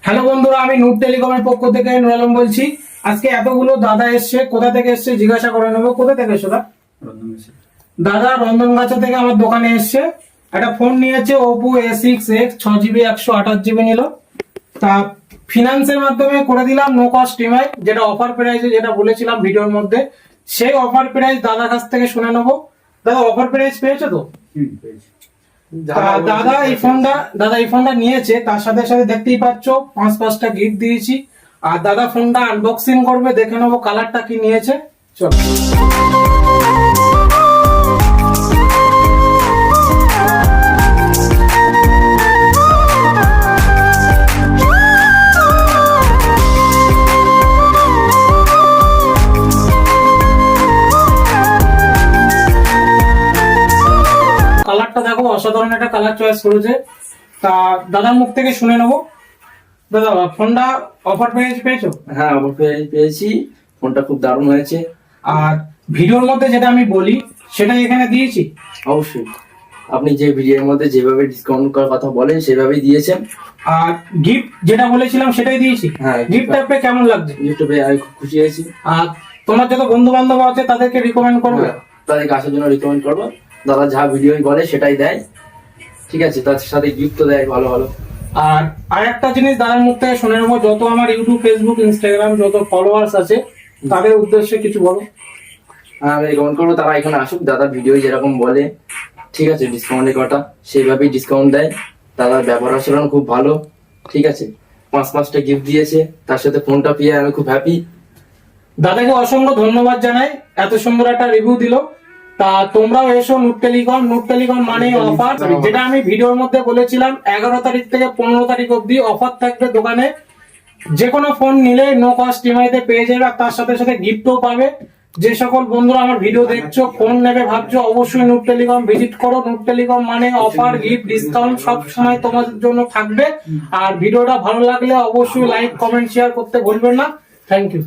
Hello বন্ধুরা, আমি নূর টেলিকমের পক্ষ থেকে নুর আলম বলছি। আজকে এতগুলো দাদা এসছে, কোথা থেকে এসছে জিজ্ঞাসা করে নেবো। কোথা থেকে এসছো দাদা? রন্ধনগাছা থেকে আমার দোকানে এসছে। একটা ফোন নিয়েছে, ওপো A6X 6GB 128GB নিল। তা ফিনান্সের মাধ্যমে করে দিলাম, নো কস্ট ইএমআই, যেটা অফার প্রাইসে যেটা বলেছিলাম ভিডিওর মধ্যে, সেই অফার প্রাইস দাদার কাছ থেকে শুনে নেবো। দাদা অফার প্রাইস পেয়েছো তো? দাদা এই ফোনটা নিয়েছে, তার সাথে সাথে দেখতেই পাচ্ছ 5টা গিফট দিয়েছি। আর দাদা ফোনটা আনবক্সিং করবে, দেখে নেবো কালারটা কি নিয়েছে। চলো। কালারটা দেখো, অসাধারণ একটা কালার চয়েস করেছে। তা দাদার মুখ থেকে শুনে নেবো। দাদা ফোনটা অফার পেয়েছো? হ্যাঁ, অফার পেয়েছি। ফোনটা খুব দারুণ হয়েছে। আর ভিডিওর মধ্যে যেটা আমি বলি সেটাই এখানে দিয়েছি। অবশ্যই আপনি যে ভিডিওর মধ্যে যেভাবে ডিসকাউন্ট করার কথা বলেন সেভাবেই দিয়েছেন। আর গিফট যেটা বলেছিলাম সেটাই দিয়েছি। হ্যাঁ, গিফটটা পেয়ে কেমন লাগছে? গিফটটা পেয়ে আমি খুব খুশি হয়েছি। আর তোমার যত বন্ধু বান্ধব আছে তাদেরকে রিকমেন্ড করবে? তাদেরকে আসার জন্য রিকমেন্ড করবো। দাদা যা ভিডিওই বলে সেটাই দেয়, ঠিক আছে, তার সাথে গিফট তো দেয় ভালো ভালো। আর আরেকটা জিনিস দাদার মুখ থেকে শুনে নেবো, যত আমার ইউটিউব, ফেসবুক, ইনস্টাগ্রাম যত ফলোয়ার্স আছে তাদের উদ্দেশ্যে কিছু বলো। আমি রিকমেন্ড করবো তারা এখানে আসুক। দাদা ভিডিও যেরকম বলে, ঠিক আছে, ডিসকাউন্টের কথা সেইভাবেই ডিসকাউন্ট দেয়। দাদার ব্যবহার আচরণ খুব ভালো, ঠিক আছে। 5টা গিফট দিয়েছে, তার সাথে ফোনটা পেয়ে আমি খুব হ্যাপি। দাদাকে অসংখ্য ধন্যবাদ জানাই, এত সুন্দর একটা রিভিউ দিল। তা তোমরাও এসো নূর টেলিকম মানে অফার, যেটা আমি ভিডিওর মধ্যে বলেছিলাম 11 তারিখ থেকে 15 তারিখ অব্দি অফার থাকবে দোকানে। যে কোনো ফোন নিলে নো কস্ট ইএমআই তে পেয়ে যাবে, আর তার সাথে সাথে গিফটও পাবে। যে সকল বন্ধুরা আমার ভিডিও দেখছো, ফোন নেবে ভাবছো, অবশ্যই নূর টেলিকম ভিজিট করো। নূর টেলিকম মানে অফার, গিফট, ডিসকাউন্ট সব সময় তোমাদের জন্য থাকবে। আর ভিডিওটা ভালো লাগলে অবশ্যই লাইক, কমেন্ট, শেয়ার করতে ভুলবেন না। Thank you.